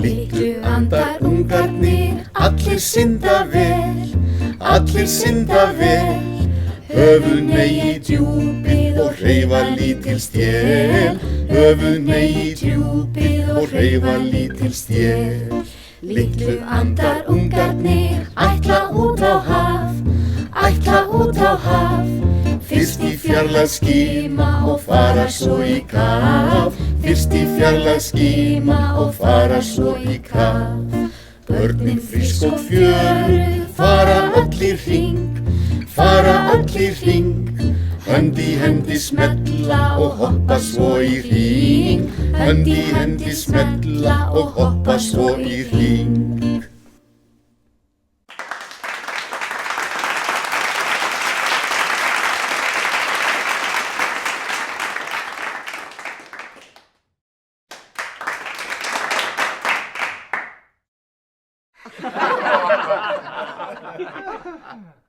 Litlu andar ungarnir, allir synda vel, allir synda vel. Höfuð megi djúpið og hreyfa lítil stél, höfuð megi djúpið og hreyfa lítil stél. Litlu andar ungarnir, ætla út á haf, ætla út á haf. Fyrst í fjarlægð skima og fara svo í kaf, fyrst í fjarlægð skima og fara svo í kaf. Börnin frísk og fjöruð fara öll í hring, fara öll í hring. Hönd í hendi smella og hoppa svo í hring, hönd í hendi smella og hoppa svo í hring. Ha ha ha ha!